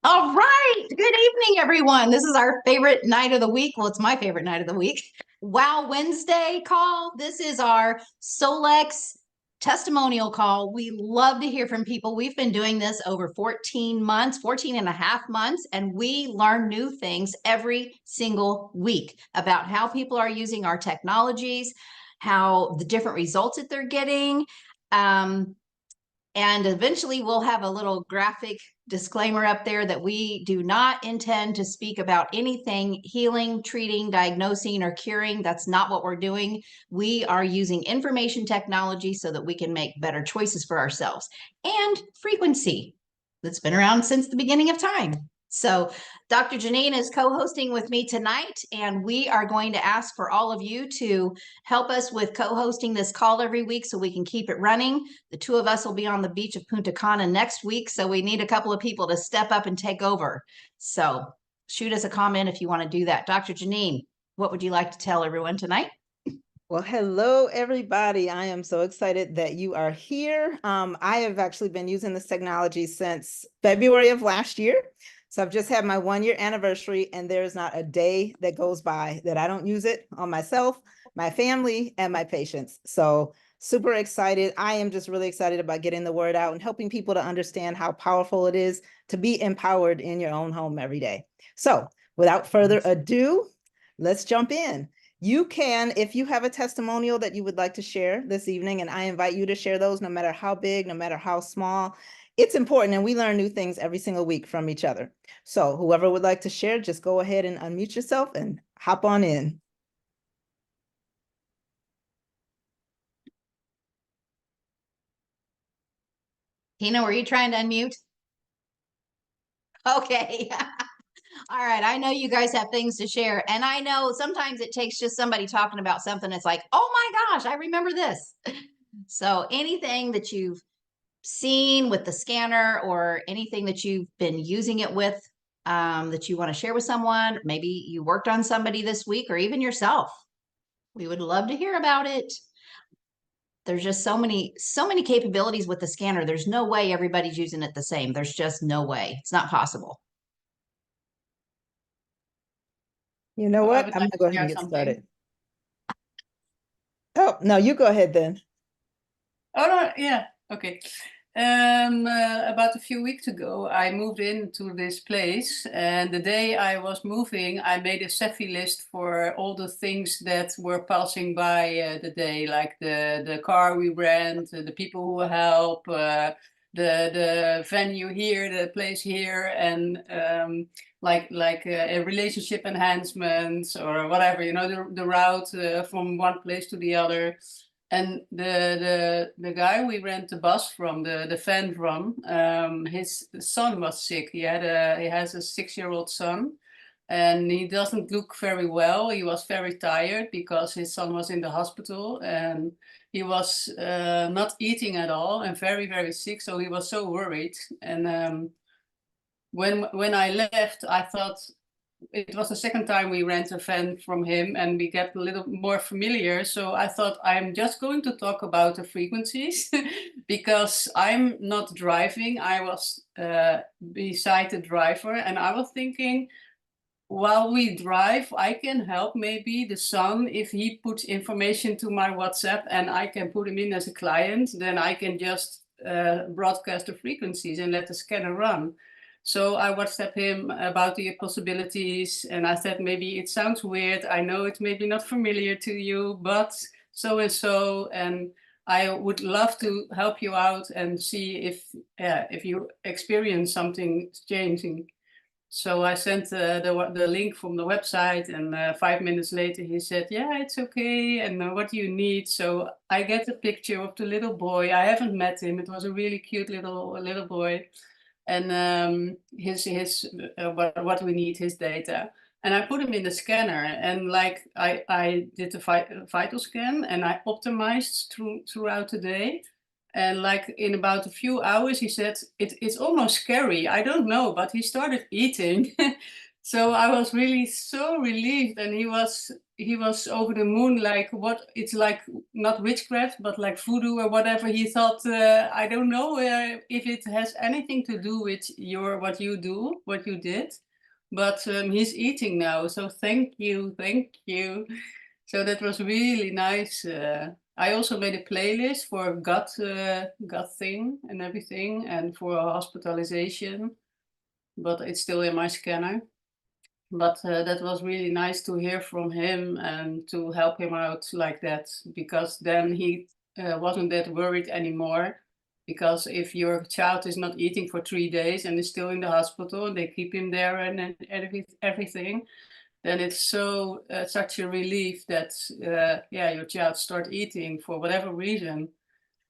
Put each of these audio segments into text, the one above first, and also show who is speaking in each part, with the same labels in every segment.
Speaker 1: All right. Good evening, everyone. This is our favorite night of the week. Well, it's my favorite night of the week. Wow Wednesday call. This is our Solex testimonial call. We love to hear from people. We've been doing this over 14 months, 14 and a half months, and we learn new things every single week about how people are using our technologies, how the different results that they're getting. And eventually we'll have a little graphic disclaimer up there that we do not intend to speak about anything healing, treating, diagnosing, or curing. That's not what we're doing. We are using information technology so that we can make better choices for ourselves. And frequency that's been around since the beginning of time. So Dr. Janine is co-hosting with me tonight, and we are going to ask for all of you to help us with co-hosting this call every week so we can keep it running. The two of us will be on the beach of Punta Cana next week, so we need a couple of people to step up and take over. So shoot us a comment if you want to do that. Dr. Janine, what would you like to tell everyone tonight?
Speaker 2: Well, hello, everybody. I am so excited that you are here. I have actually been using this technology since February of last year. So I've just had my 1-year anniversary, and there is not a day that goes by that I don't use it on myself, my family, and my patients. So super excited. I am just really excited about getting the word out and helping people to understand how powerful it is to be empowered in your own home every day. So without further ado, let's jump in. You can, if you have a testimonial that you would like to share this evening, and I invite you to share those no matter how big, no matter how small. It's important, and we learn new things every single week from each other. So whoever would like to share, just go ahead and unmute yourself and hop on in.
Speaker 1: Tina, were you trying to unmute? Okay. All right. I know you guys have things to share. And I know sometimes it takes just somebody talking about something. It's like, oh my gosh, I remember this. So anything that you've seen with the scanner or anything that you've been using it with that you want to share with someone, maybe you worked on somebody this week or even yourself. We would love to hear about it. There's just so many capabilities with the scanner. There's no way everybody's using it the same. There's just no way. It's not possible.
Speaker 2: You know
Speaker 3: Oh, I
Speaker 2: what?
Speaker 3: would
Speaker 2: I'm
Speaker 3: like
Speaker 2: gonna
Speaker 3: to
Speaker 2: go ahead
Speaker 3: share
Speaker 2: and get
Speaker 3: something.
Speaker 2: started. Oh, no, you go ahead then.
Speaker 3: Oh, no, yeah, okay. About a few weeks ago, I moved into this place, and the day I was moving, I made a Cefi list for all the things that were passing by the day, like the car we rent, the people who help, the venue here, the place here, and like a relationship enhancements or whatever, you know, the route from one place to the other. And the guy we rent the bus from, the van from, his son was sick. He has a 6-year-old son, and he doesn't look very well. He was very tired because his son was in the hospital, and he was not eating at all and very, very sick. So he was so worried. And when I left, I thought, it was the second time we rent a van from him, and we get a little more familiar. So I thought, I'm just going to talk about the frequencies because I'm not driving. I was beside the driver, and I was thinking, while we drive, I can help maybe the son if he puts information to my WhatsApp and I can put him in as a client, then I can just broadcast the frequencies and let the scanner run. So I WhatsApp him about the possibilities, and I said, maybe it sounds weird. I know it's maybe not familiar to you, but so and so, and I would love to help you out and see if you experience something changing. So I sent the link from the website, and 5 minutes later he said, yeah, it's okay, and what do you need? So I get a picture of the little boy. I haven't met him. It was a really cute little boy. And his what we need, his data. And I put him in the scanner, and like I did the vital scan, and I optimized throughout the day. And like in about a few hours, he said, it's almost scary. I don't know, but he started eating. So I was really so relieved, and he was over the moon. Like, what, it's like not witchcraft, but like voodoo or whatever. He thought, I don't know if it has anything to do with what you do, what you did, but he's eating now. So thank you, thank you. So that was really nice. I also made a playlist for gut thing and everything, and for hospitalization, but it's still in my scanner. But that was really nice to hear from him and to help him out like that, because then he wasn't that worried anymore. Because if your child is not eating for 3 days and is still in the hospital and they keep him there and everything, then it's such a relief that yeah, your child start eating for whatever reason.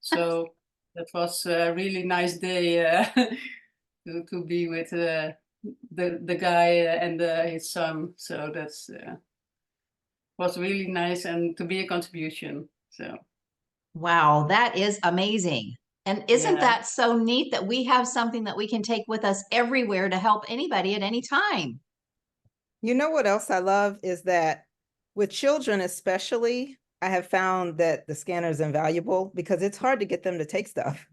Speaker 3: So that was a really nice day to be with the guy and his son. So that's was really nice, and to be a contribution. So
Speaker 1: Wow, that is amazing. And isn't
Speaker 3: yeah,
Speaker 1: that so neat that we have something that we can take with us everywhere to help anybody at any time?
Speaker 2: You know what else I love is that with children especially, I have found that the scanner is invaluable because it's hard to get them to take stuff.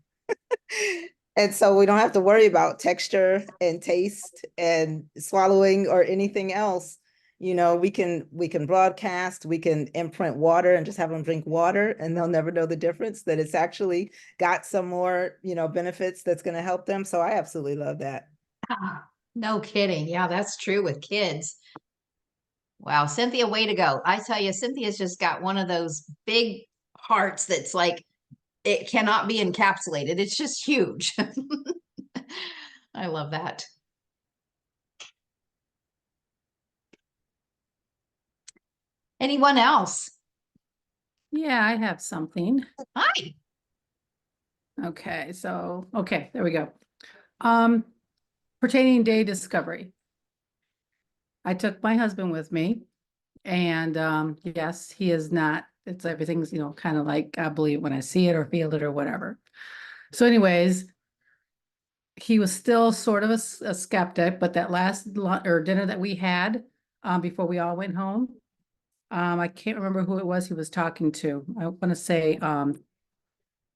Speaker 2: And so we don't have to worry about texture and taste and swallowing or anything else. You know, we can broadcast, we can imprint water and just have them drink water and they'll never know the difference, that it's actually got some more, benefits that's going to help them. So I absolutely love that.
Speaker 1: Ah, no kidding. Yeah, that's true with kids. Wow, Cynthia, way to go. I tell you, Cynthia's just got one of those big hearts that's like it cannot be encapsulated. It's just huge. I love that. Anyone else?
Speaker 4: Yeah, I have something.
Speaker 1: Hi.
Speaker 4: Okay, okay, there we go. Um, Pertaining day discovery. I took my husband with me, and yes, he is not, it's everything's, kind of like I believe when I see it or feel it or whatever. So anyways, he was still sort of a skeptic, but that last or dinner that we had before we all went home, I can't remember who it was he was talking to. I want to say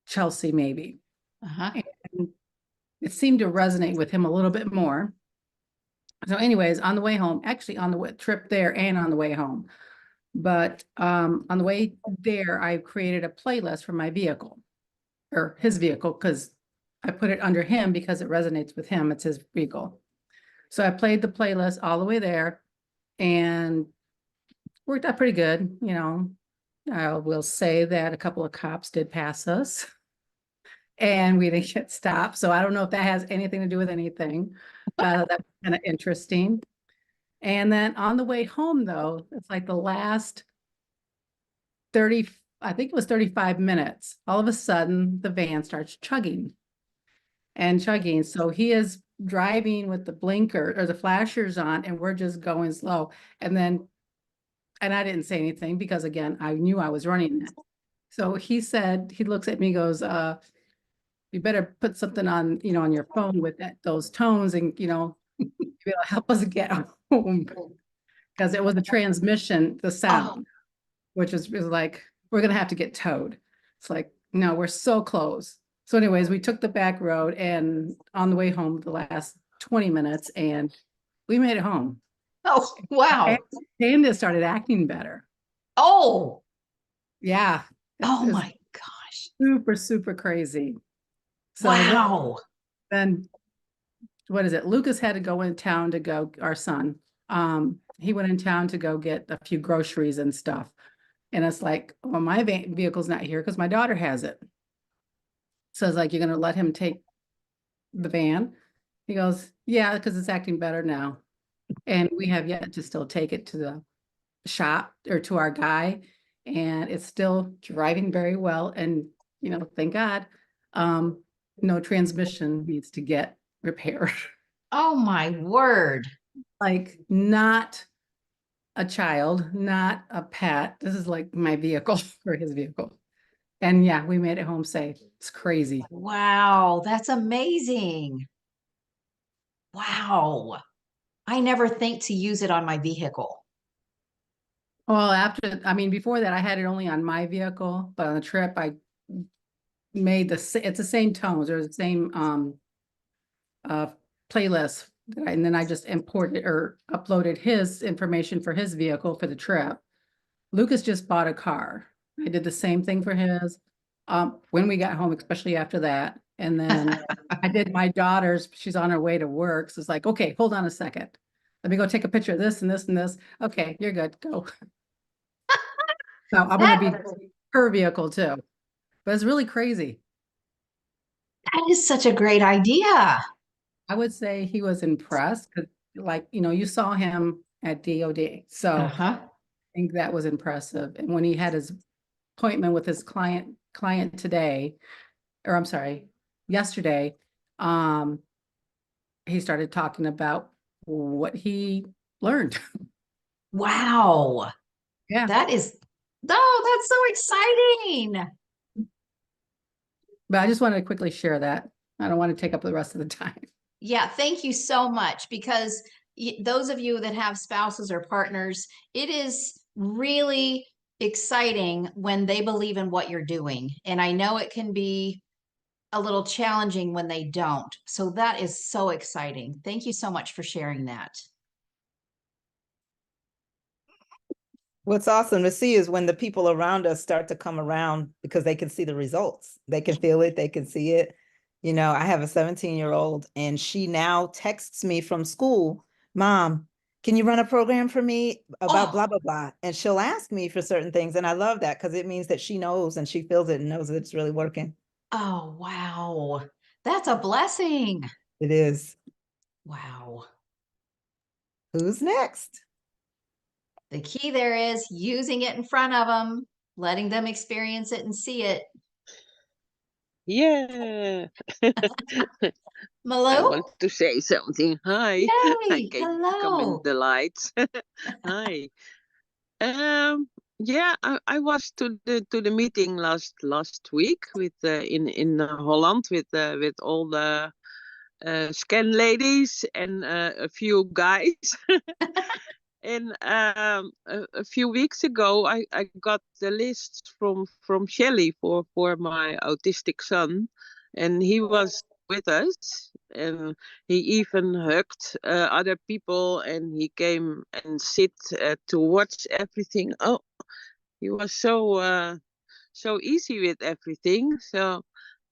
Speaker 4: Chelsea maybe.
Speaker 1: Uh-huh.
Speaker 4: And it seemed to resonate with him a little bit more. So anyways, on the way home, actually on the trip there and on the way home, but on the way there, I created a playlist for my vehicle or his vehicle because I put it under him because it resonates with him. It's his vehicle. So I played the playlist all the way there and worked out pretty good. I will say that a couple of cops did pass us and we didn't get stopped. So I don't know if that has anything to do with anything. That's kind of interesting. And then on the way home, though, it's like the last 30, I think it was 35 minutes, all of a sudden the van starts chugging and chugging. So he is driving with the blinker or the flashers on, and we're just going slow. And I didn't say anything because again, I knew I was running it. So he said, he looks at me, goes, you better put something on, on your phone with those tones and, it'll help us get home. Because it was the transmission, the sound, which was like, we're going to have to get towed. It's like, no, we're so close. So anyways, we took the back road and on the way home, the last 20 minutes, and we made it home.
Speaker 1: Oh, wow.
Speaker 4: Panda started acting better.
Speaker 1: Oh,
Speaker 4: Yeah.
Speaker 1: oh
Speaker 4: It's
Speaker 1: my gosh.
Speaker 4: super, super crazy. So
Speaker 1: Wow.
Speaker 4: then what is it? Lucas had to go in town to go, our son. He went in town to go get a few groceries and stuff. And it's like, well, my vehicle's not here because my daughter has it. So it's like, you're going to let him take the van? He goes, yeah, because it's acting better now. And we have yet to still take it to the shop or to our guy. And it's still driving very well. And, thank God, no transmission needs to get repaired.
Speaker 1: Oh my word.
Speaker 4: Like not a child, not a pet. This is like my vehicle or his vehicle. And yeah, we made it home safe. It's crazy.
Speaker 1: Wow, that's amazing. Wow. I never think to use it on my vehicle.
Speaker 4: Well, I mean, before that, I had it only on my vehicle, but on the trip, I made it's the same tones or the same uh playlist. And then I just imported or uploaded his information for his vehicle for the trip. Lucas just bought a car. I did the same thing for his when we got home, especially after that. And then I did my daughter's, she's on her way to work. So it's like, okay, hold on a second. Let me go take a picture of this and this and this. Okay, you're good. Go. So I'm going to
Speaker 1: That,
Speaker 4: be her vehicle too. But it's really crazy.
Speaker 1: that is such a great idea.
Speaker 4: I would say he was impressed because, like, you saw him at DOD. So
Speaker 1: Uh-huh.
Speaker 4: I think that was impressive. And when he had his appointment with his client today, or I'm sorry, yesterday, he started talking about what he learned.
Speaker 1: Wow.
Speaker 4: Yeah.
Speaker 1: That is, oh, that's so exciting.
Speaker 4: But I just wanted to quickly share that. I don't want to take up the rest of the time.
Speaker 1: Yeah, thank you so much because those of you that have spouses or partners, it is really exciting when they believe in what you're doing. And I know it can be a little challenging when they don't. So that is so exciting. Thank you so much for sharing that.
Speaker 2: What's awesome to see is when the people around us start to come around because they can see the results. They can feel it, they can see it. I have a 17-year-old and she now texts me from school, Mom, can you run a program for me about blah,
Speaker 1: Oh,
Speaker 2: blah, blah? And she'll ask me for certain things. And I love that because it means that she knows and she feels it and knows that it's really working.
Speaker 1: oh, wow. That's a blessing.
Speaker 2: It is.
Speaker 1: Wow.
Speaker 2: Who's next?
Speaker 1: The key there is using it in front of them, letting them experience it and see it.
Speaker 5: Yeah, I
Speaker 1: Malou?
Speaker 5: want to say something. Hi, I
Speaker 1: Yay!
Speaker 5: can come in
Speaker 1: Hello.
Speaker 5: the lights. Hi. Um, yeah, I was to the meeting last week with in Holland with all the scan ladies and a few guys. And a few weeks ago, I got the list from Shelley for my autistic son, and he was with us, and he even hugged other people, and he came and sit to watch everything. Oh, he was so easy with everything. So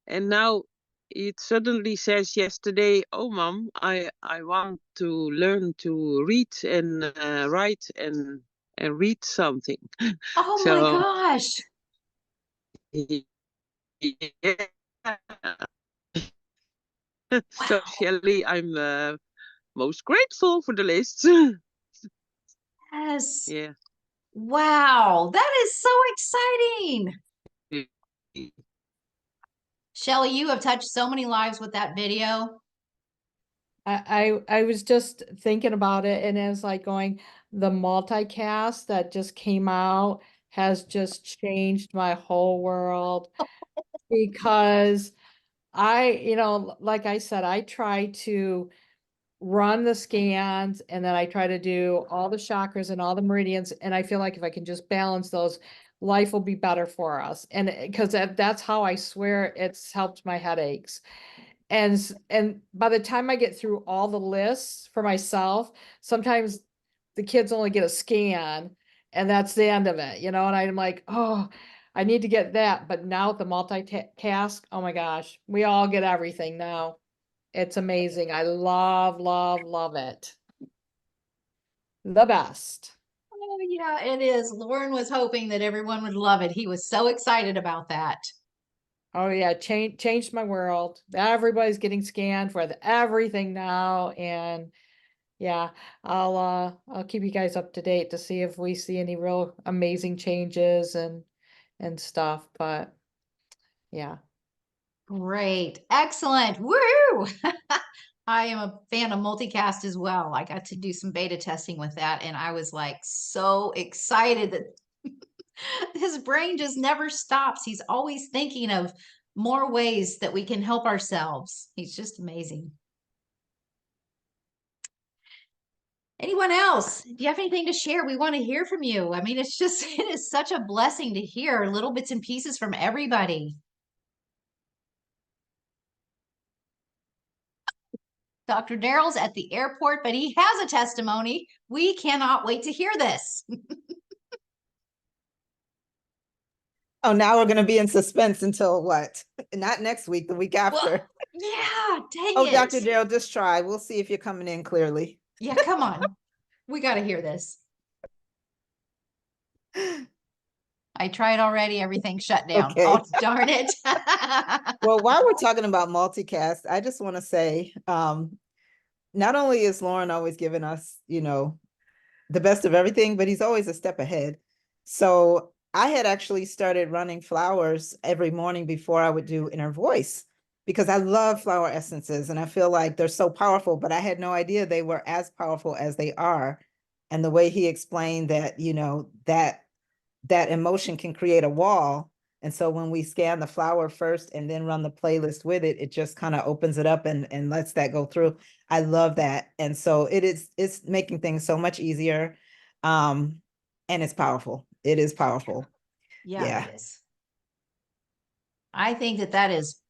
Speaker 5: and now it suddenly says yesterday, "Oh, mom, I want to learn to read and write and read something."
Speaker 1: Oh my
Speaker 5: So
Speaker 1: gosh.
Speaker 5: yeah. So
Speaker 1: Wow.
Speaker 5: Shelley, I'm most grateful for the list.
Speaker 1: Yes.
Speaker 5: Yeah.
Speaker 1: Wow. That is so exciting. Shelley, you have touched so many lives with that video.
Speaker 6: I was just thinking about it and it's like going, the multicast that just came out has just changed my whole world because like I said, I try to run the scans and then I try to do all the chakras and all the meridians. And I feel like if I can just balance those, life will be better for us. And because that's how I swear it's helped my headaches. And by the time I get through all the lists for myself, sometimes the kids only get a scan and that's the end of it, and I'm like, oh, I need to get that. But now with the multitask, oh my gosh, we all get everything now. It's amazing. I love, love, love it. The best.
Speaker 1: Oh, yeah, it is. Lauren was hoping that everyone would love it. He was so excited about that.
Speaker 6: Oh yeah, changed my world. Everybody's getting scanned for everything now, and yeah, I'll keep you guys up to date to see if we see any real amazing changes and stuff. But yeah.
Speaker 1: Great. Excellent. Woo! I am a fan of multicast as well. I got to do some beta testing with that, and I was like so excited that his brain just never stops. He's always thinking of more ways that we can help ourselves. He's just amazing. Anyone else? Do you have anything to share? We want to hear from you. I mean, it's just, it is such a blessing to hear little bits and pieces from everybody. Dr. Darrell's at the airport, but he has a testimony. We cannot wait to hear this.
Speaker 2: Oh, now we're going to be in suspense until what? Not next week, the week after.
Speaker 1: Yeah, dang
Speaker 2: Oh,
Speaker 1: it.
Speaker 2: Dr. Gerald, just try. We'll see if you're coming in clearly.
Speaker 1: Yeah, come on. We got to hear this. I tried already. Everything shut down.
Speaker 2: Okay.
Speaker 1: Oh, darn it.
Speaker 2: Well, while we're talking about multicast, I just want to say, not only is Lauren always giving us, the best of everything, but he's always a step ahead. So I had actually started running flowers every morning before I would do inner voice because I love flower essences and I feel like they're so powerful, but I had no idea they were as powerful as they are. And the way he explained that, that emotion can create a wall. And so when we scan the flower first and then run the playlist with it, it just kind of opens it up and lets that go through. I love that. And so it's making things so much easier. And it's powerful. It is powerful.
Speaker 1: Yeah, it is. I think that is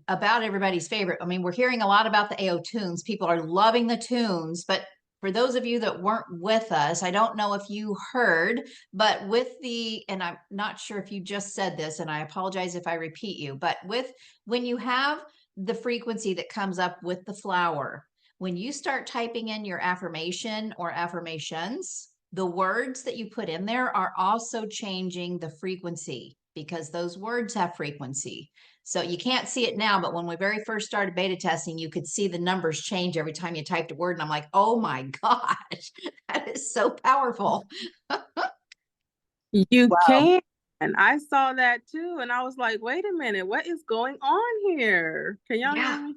Speaker 1: about everybody's favorite. I mean, we're hearing a lot about the AO tunes. People are loving the tunes, but for those of you that weren't with us, I don't know if you heard, but and I'm not sure if you just said this, and I apologize if I repeat you, but when you have the frequency that comes up with the flower, when you start typing in your affirmation or affirmations, the words that you put in there are also changing the frequency because those words have frequency. So you can't see it now, but when we very first started beta testing, you could see the numbers change every time you typed a word. And I'm like, oh my gosh, that is so powerful.
Speaker 7: You
Speaker 2: Wow.
Speaker 7: can. And I saw that too. And I was like, wait a minute, what is going on here? Can y'all hear me?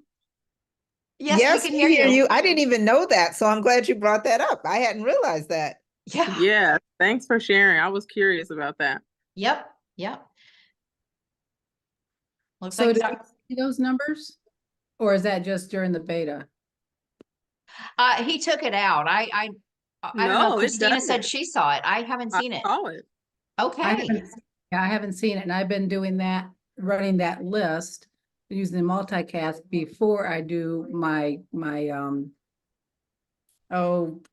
Speaker 1: Yes, we can hear you.
Speaker 2: I didn't even know that. So I'm glad you brought that up. I hadn't realized that.
Speaker 1: Yeah.
Speaker 7: Yeah. Thanks for sharing. I was curious about that.
Speaker 1: Yep. Yep. Looks
Speaker 4: So
Speaker 1: like
Speaker 4: did you see those numbers? Or is that just during the beta?
Speaker 1: he took it out. I don't know.
Speaker 7: No, it
Speaker 1: Christina said
Speaker 7: doesn't.
Speaker 1: she saw it. I haven't seen it.
Speaker 7: I saw it.
Speaker 1: Okay.
Speaker 4: I haven't seen it, and I've been doing that, running that list using the multicast before I do my the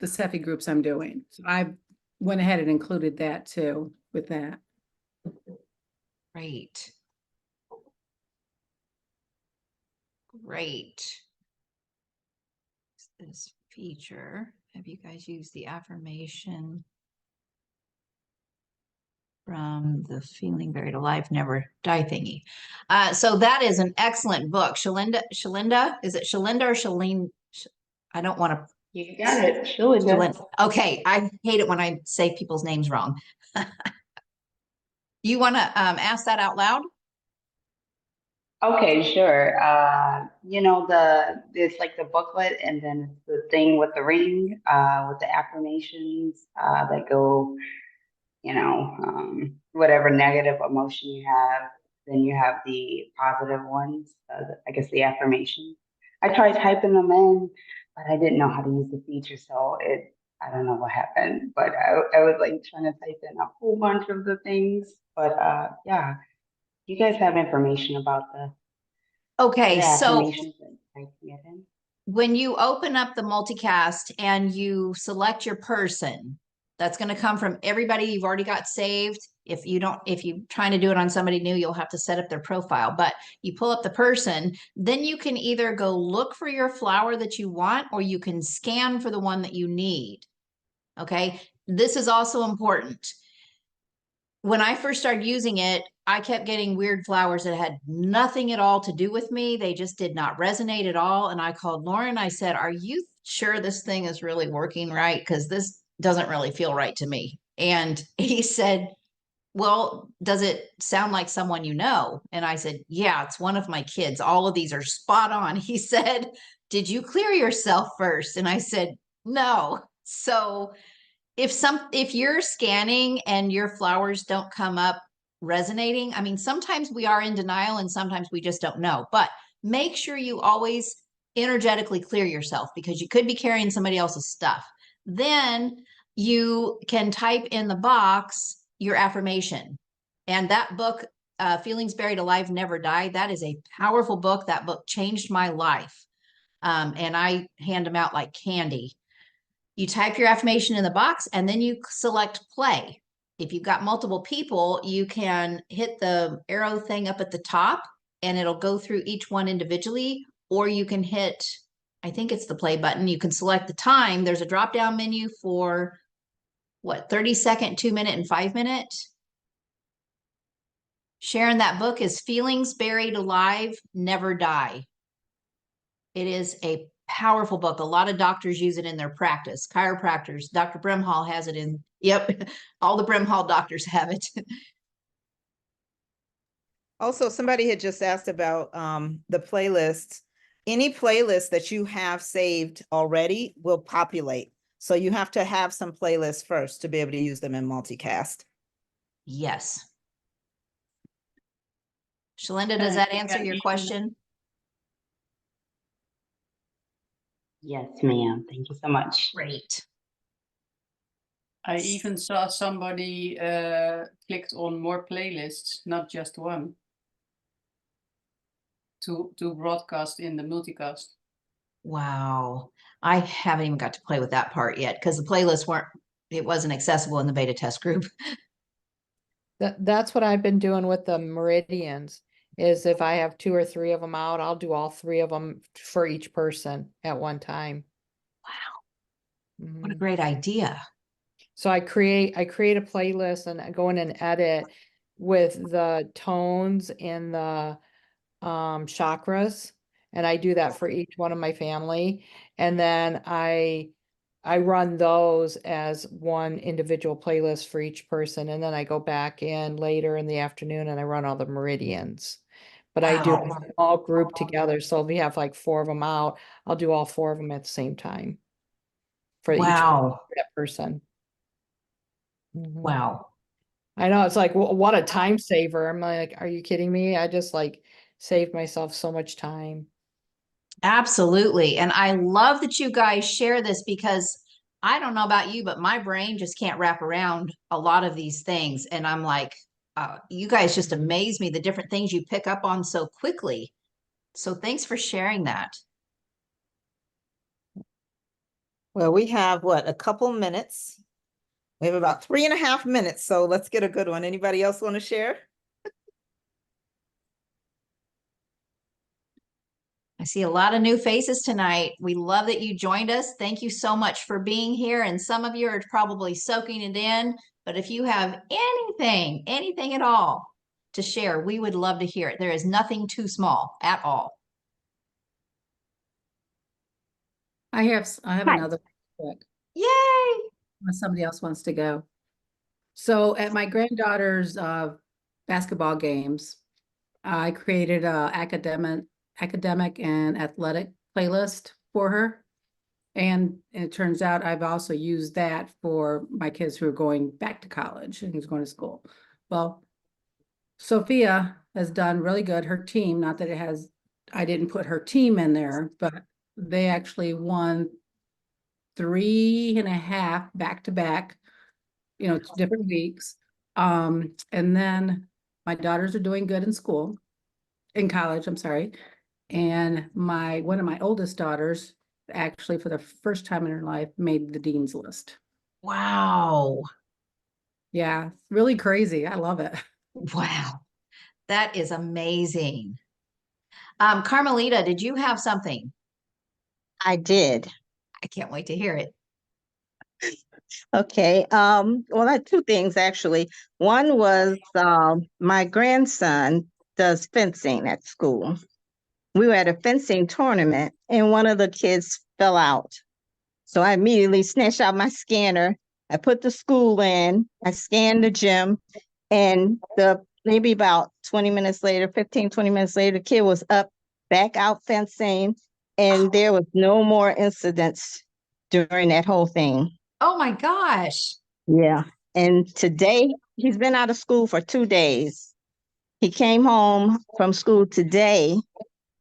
Speaker 4: Cephi groups I'm doing. So I went ahead and included that too with that.
Speaker 1: Great. Great. This feature. Have you guys used the affirmation from the Feeling Buried Alive, Never Die thingy? So that is an excellent book. Shalinda, is it Shalinda or Shalene? I don't want to.
Speaker 8: You got it. Shalinda.
Speaker 1: Okay, I hate it when I say people's names wrong. You want to ask that out loud?
Speaker 8: Okay, sure. It's like the booklet and then it's the thing with the ring, with the affirmations, that go, whatever negative emotion you have, then you have the positive ones, I guess the affirmations. I tried typing them in, but I didn't know how to use the feature, so I don't know what happened, but I was like trying to type in a whole bunch of the things, but yeah. You guys have information about the
Speaker 1: Okay, so
Speaker 8: affirmations and typing it in?
Speaker 1: when you open up the multicast and you select your person, that's going to come from everybody you've already got saved. If you're trying to do it on somebody new, you'll have to set up their profile, but you pull up the person, then you can either go look for your flower that you want, or you can scan for the one that you need. Okay. This is also important. When I first started using it, I kept getting weird flowers that had nothing at all to do with me. They just did not resonate at all. And I called Lauren. I said, are you sure this thing is really working right? Because this doesn't really feel right to me. And he said, well, does it sound like someone you know? And I said, yeah, it's one of my kids. All of these are spot on. He said, did you clear yourself first? And I said, no. So if you're scanning and your flowers don't come up resonating, I mean, sometimes we are in denial and sometimes we just don't know, but make sure you always energetically clear yourself because you could be carrying somebody else's stuff. Then you can type in the box your affirmation. And that book, Feelings Buried Alive Never Die, that is a powerful book. That book changed my life. And I hand them out like candy. You type your affirmation in the box and then you select play. If you've got multiple people, you can hit the arrow thing up at the top and it'll go through each one individually, or you can hit, I think it's the play button. You can select the time. There's a drop down menu for what, 30-second, 2-minute, and 5-minute. Sharon, that book is Feelings Buried Alive Never Die. It is a powerful book. A lot of doctors use it in their practice. Chiropractors, Dr. Brimhall has it in, yep, all the Brimhall doctors have it.
Speaker 2: Also, somebody had just asked about the playlists. Any playlist that you have saved already will populate. So you have to have some playlists first to be able to use them in multicast.
Speaker 1: Yes. Shalinda, does that answer your question?
Speaker 8: Yes, ma'am. Thank you so much.
Speaker 1: Great.
Speaker 3: I even saw somebody clicked on more playlists, not just one, to broadcast in the multicast.
Speaker 1: Wow. I haven't even got to play with that part yet because the playlists it wasn't accessible in the beta test group.
Speaker 6: That's what I've been doing with the meridians, is if I have 2 or 3 of them out, I'll do all 3 of them for each person at one time.
Speaker 1: Wow. What a
Speaker 6: Mhm.
Speaker 1: great idea.
Speaker 6: So I create a playlist and I go in and edit with the tones and the chakras, and I do that for each one of my family, and then I run those as one individual playlist for each person, and then I go back in later in the afternoon and I run all the meridians. But I do
Speaker 1: Wow.
Speaker 6: them all grouped together, so if we have like 4 of them out, I'll do all 4 of them at the same time for each
Speaker 1: Wow.
Speaker 6: that person. Mhm.
Speaker 1: Wow.
Speaker 6: I know, it's like, what a time saver. I'm like, are you kidding me? I just like saved myself so much time.
Speaker 1: Absolutely. And I love that you guys share this because I don't know about you, but my brain just can't wrap around a lot of these things. And I'm like, you guys just amaze me, the different things you pick up on so quickly. So thanks for sharing that.
Speaker 2: Well, we have a couple minutes. We have about 3.5 minutes, so let's get a good one. Anybody else want to share?
Speaker 1: I see a lot of new faces tonight. We love that you joined us. Thank you so much for being here. And some of you are probably soaking it in, but if you have anything at all to share, we would love to hear it. There is nothing too small at all.
Speaker 4: I have
Speaker 8: Hi.
Speaker 4: another quick,
Speaker 1: Yay!
Speaker 4: unless somebody else wants to go. So at my granddaughter's basketball games, I created a academic and athletic playlist for her. And it turns out I've also used that for my kids who are going back to college and who's going to school. Well, Sophia has done really good. Her team, not that I didn't put her team in there, but they actually won 3.5 back-to-back, different weeks. And then my daughters are doing good in college, I'm sorry. And one of my oldest daughters, actually for the first time in her life, made the dean's list.
Speaker 1: Wow.
Speaker 4: Yeah, really crazy. I love it.
Speaker 1: Wow. That is amazing. Carmelita, did you have something?
Speaker 9: I did.
Speaker 1: I can't wait to hear it.
Speaker 9: Okay. Well, I had 2 things actually. One was my grandson does fencing at school. We were at a fencing tournament and one of the kids fell out. So I immediately snatched out my scanner. I put the school in, I scanned the gym, and maybe about 20 minutes later, 15, 20 minutes later, the kid was up, back out fencing, and there was no more incidents during that whole thing.
Speaker 1: Oh my gosh.
Speaker 9: Yeah. And today, he's been out of school for 2 days. He came home from school today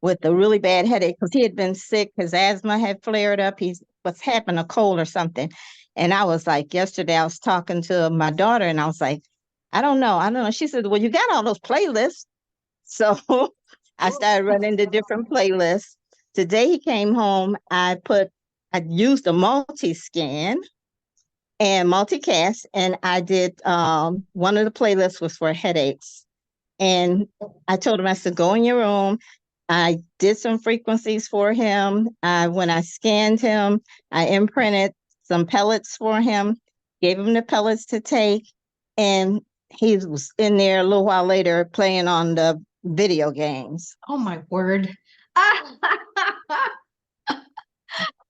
Speaker 9: with a really bad headache because he had been sick. His asthma had flared up. He was having a cold or something. And I was like, yesterday I was talking to my daughter and I was like, I don't know. She said, well, you got all those playlists. So I started running the different playlists. Today he came home. I used a multi-scan and multicast, and I did one of the playlists was for headaches. And I told him, I said, go in your room. I did some frequencies for him. When I scanned him, I imprinted some pellets for him, gave him the pellets to take, and he was in there a little while later playing on the video games.
Speaker 1: Oh my word.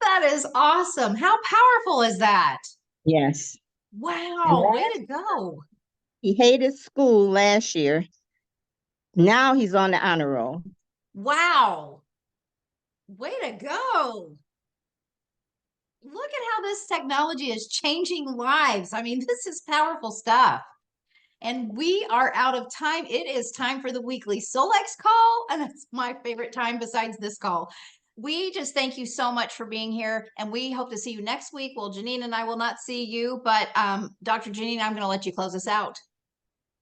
Speaker 1: That is awesome. How powerful is that?
Speaker 9: Yes.
Speaker 1: Wow, way to go.
Speaker 9: He hated school last year. Now he's on the honor roll.
Speaker 1: Wow. Way to go. Look at how this technology is changing lives. I mean, this is powerful stuff. And we are out of time. It is time for the weekly Solex call, and it's my favorite time besides this call. We just thank you so much for being here, and we hope to see you next week. Well, Janine and I will not see you, but Dr. Janine, I'm going to let you close us out.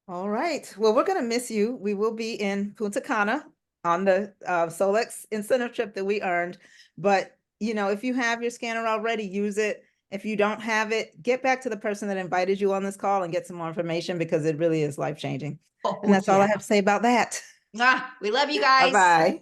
Speaker 2: All right. Well, we're going to miss you. We will be in Punta Cana on the Solex incentive trip that we earned. But, you know, if you have your scanner already, use it. If you don't have it, get back to the person that invited you on this call and get some more information because it really is life-changing.
Speaker 1: Oh,
Speaker 2: And that's all I
Speaker 1: yeah.
Speaker 2: have to say about that.
Speaker 1: We love you guys.
Speaker 2: Bye-bye.